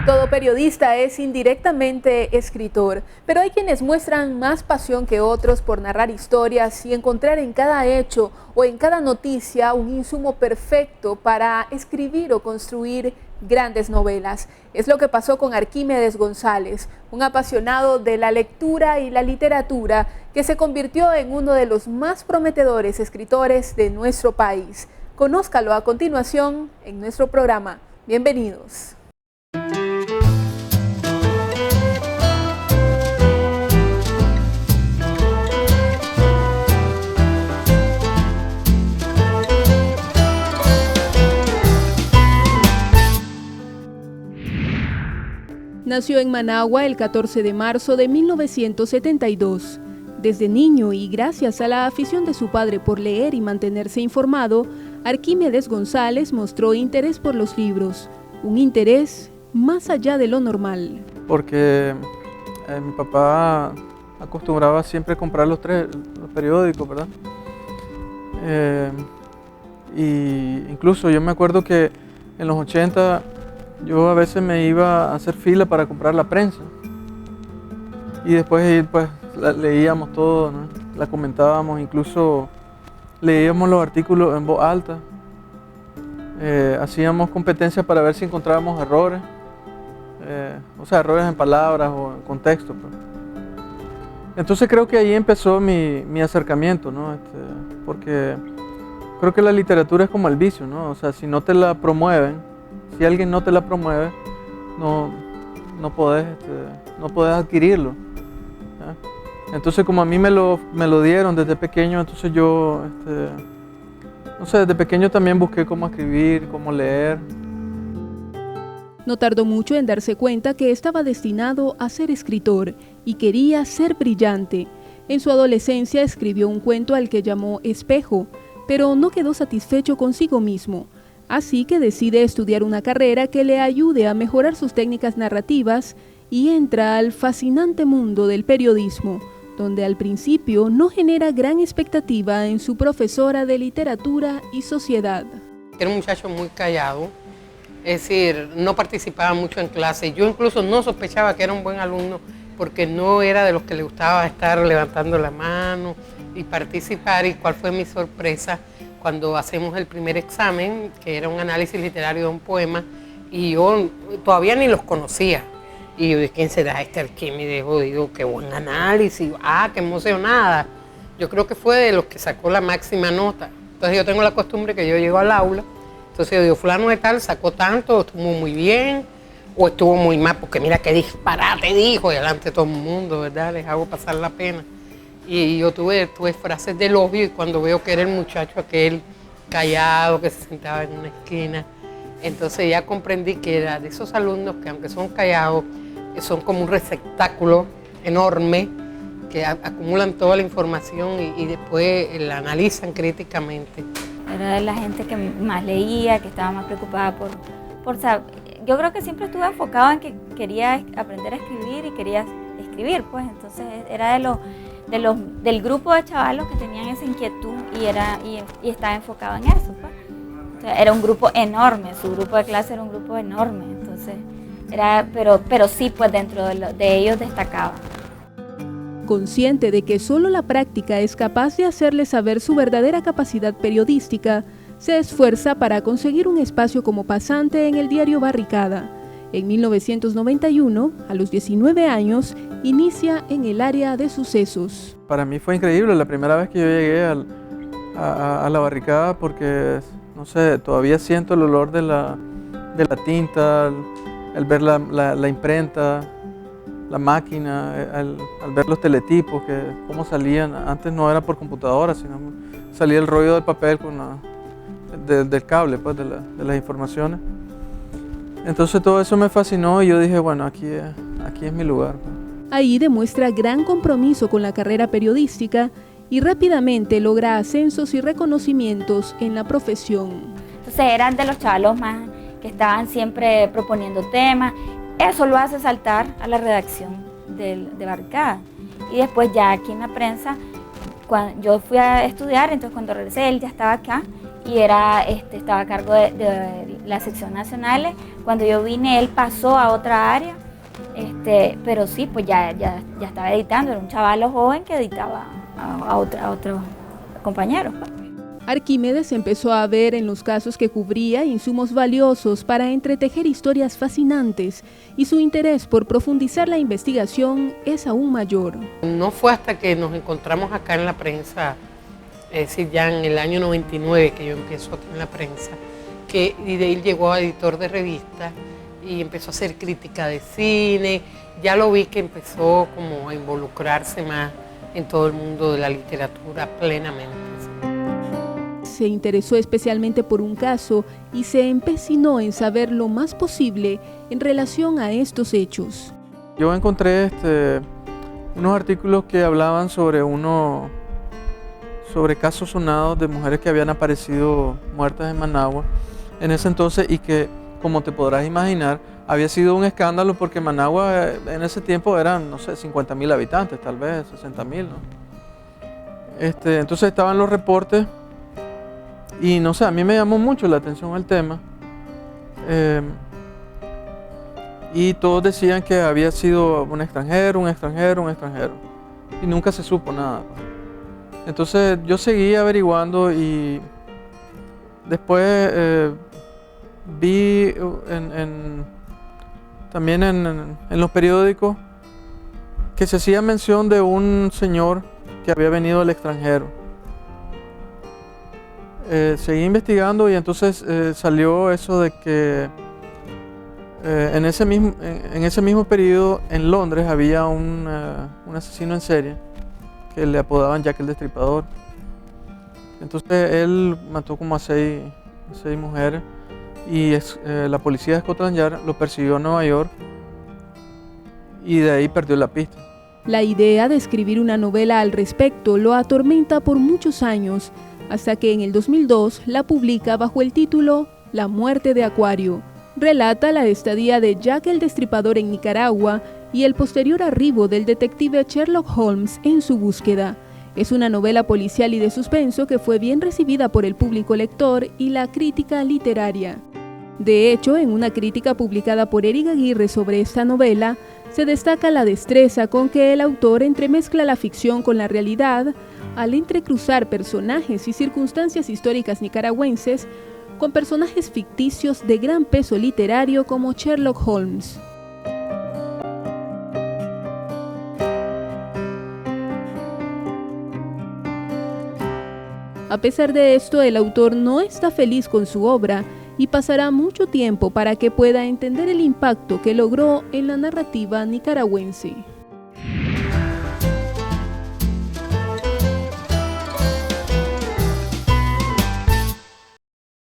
Todo periodista es indirectamente escritor, pero hay quienes muestran más pasión que otros por narrar historias y encontrar en cada hecho o en cada noticia un insumo perfecto para escribir o construir grandes novelas. Es lo que pasó con Arquímedes González, un apasionado de la lectura y la literatura que se convirtió en uno de los más prometedores escritores de nuestro país. Conózcalo a continuación en nuestro programa. Bienvenidos. Nació en Managua el 14 de marzo de 1972. Desde niño y gracias a la afición de su padre por leer y mantenerse informado, Arquímedes González mostró interés por los libros, un interés más allá de lo normal. Porque mi papá acostumbraba siempre a comprar los periódicos, ¿verdad? Y incluso yo me acuerdo que en los 80 yo a veces me iba a hacer fila para comprar la prensa y después pues leíamos todo, ¿no? La comentábamos, incluso leíamos los artículos en voz alta, hacíamos competencias para ver si encontrábamos errores, o sea, errores en palabras o en contexto, pues. Entonces creo que ahí empezó mi acercamiento, ¿no? Porque creo que la literatura es como el vicio, ¿no? O sea, si no te la promueven, si alguien no te la promueve, no podés adquirirlo, ¿ya? Entonces, como a mí me lo dieron desde pequeño, entonces yo, no sé, desde pequeño también busqué cómo escribir, cómo leer. No tardó mucho en darse cuenta que estaba destinado a ser escritor y quería ser brillante. En su adolescencia escribió un cuento al que llamó Espejo, pero no quedó satisfecho consigo mismo. Así que decide estudiar una carrera que le ayude a mejorar sus técnicas narrativas y entra al fascinante mundo del periodismo, donde al principio no genera gran expectativa en su profesora de literatura y sociedad. Era un muchacho muy callado, es decir, no participaba mucho en clase. Yo incluso no sospechaba que era un buen alumno porque no era de los que le gustaba estar levantando la mano y participar. ¿Y cuál fue mi sorpresa? Cuando hacemos el primer examen, que era un análisis literario de un poema, y yo todavía ni los conocía. Y yo dije, ¿quién será este Arquímedes? Digo, qué buen análisis, qué emocionada. Yo creo que fue de los que sacó la máxima nota. Entonces yo tengo la costumbre que yo llego al aula, entonces yo digo, fulano de tal sacó tanto, estuvo muy bien, o estuvo muy mal, porque mira qué disparate dijo, y delante de todo el mundo, ¿verdad? Les hago pasar la pena. Y yo tuve frases de elogio y cuando veo que era el muchacho aquel callado que se sentaba en una esquina, entonces ya comprendí que era de esos alumnos que aunque son callados, son como un receptáculo enorme que acumulan toda la información y después la analizan críticamente. Era de la gente que más leía, que estaba más preocupada por saber. Yo creo que siempre estuve enfocado en que quería aprender a escribir y quería escribir, pues entonces era del grupo de chavalos que tenían esa inquietud y estaba enfocado en eso, pues. O sea, era un grupo enorme, su grupo de clase era un grupo enorme, entonces pero sí, pues dentro de ellos destacaba. Consciente de que solo la práctica es capaz de hacerle saber su verdadera capacidad periodística, se esfuerza para conseguir un espacio como pasante en el diario Barricada. En 1991, a los 19 años, inicia en el área de sucesos. Para mí fue increíble la primera vez que yo llegué a la Barricada porque, no sé, todavía siento el olor de la tinta, el ver la imprenta, la máquina, al ver los teletipos, cómo salían. Antes no era por computadora, sino salía el rollo del papel del cable, pues, de las informaciones. Entonces todo eso me fascinó y yo dije, bueno, aquí es mi lugar. Ahí demuestra gran compromiso con la carrera periodística y rápidamente logra ascensos y reconocimientos en la profesión. Entonces eran de los chavalos más que estaban siempre proponiendo temas. Eso lo hace saltar a la redacción de Barricada. Y después ya aquí en la prensa, cuando yo fui a estudiar, entonces cuando regresé él ya estaba acá y estaba a cargo de la sección nacionales. Cuando yo vine, él pasó a otra área, pero sí, pues ya estaba editando, era un chaval joven que editaba a otros compañeros. Arquímedes empezó a ver en los casos que cubría insumos valiosos para entretejer historias fascinantes y su interés por profundizar la investigación es aún mayor. No fue hasta que nos encontramos acá en la prensa, es decir, ya en el año 99 que yo empiezo aquí en la prensa, y de ahí llegó a editor de revistas y empezó a hacer crítica de cine. Ya lo vi que empezó como a involucrarse más en todo el mundo de la literatura plenamente. Se interesó especialmente por un caso y se empecinó en saber lo más posible en relación a estos hechos. Yo encontré unos artículos que hablaban sobre casos sonados de mujeres que habían aparecido muertas en Managua en ese entonces, y que, como te podrás imaginar, había sido un escándalo porque Managua en ese tiempo eran, no sé, 50.000 habitantes, tal vez 60.000, ¿no? Entonces estaban los reportes y no sé, a mí me llamó mucho la atención el tema, y todos decían que había sido un extranjero, y nunca se supo nada. Entonces yo seguí averiguando y después vi también en los periódicos que se hacía mención de un señor que había venido del extranjero. Seguí investigando y entonces salió eso de que en ese mismo periodo en Londres había un asesino en serie que le apodaban Jack el Destripador. Entonces él mató como a seis mujeres y la policía de Scotland Yard lo persiguió a Nueva York y de ahí perdió la pista. La idea de escribir una novela al respecto lo atormenta por muchos años, hasta que en el 2002 la publica bajo el título La muerte de Acuario. Relata la estadía de Jack el Destripador en Nicaragua y el posterior arribo del detective Sherlock Holmes en su búsqueda. Es una novela policial y de suspenso que fue bien recibida por el público lector y la crítica literaria. De hecho, en una crítica publicada por Eric Aguirre sobre esta novela, se destaca la destreza con que el autor entremezcla la ficción con la realidad, al entrecruzar personajes y circunstancias históricas nicaragüenses con personajes ficticios de gran peso literario como Sherlock Holmes. A pesar de esto, el autor no está feliz con su obra y pasará mucho tiempo para que pueda entender el impacto que logró en la narrativa nicaragüense.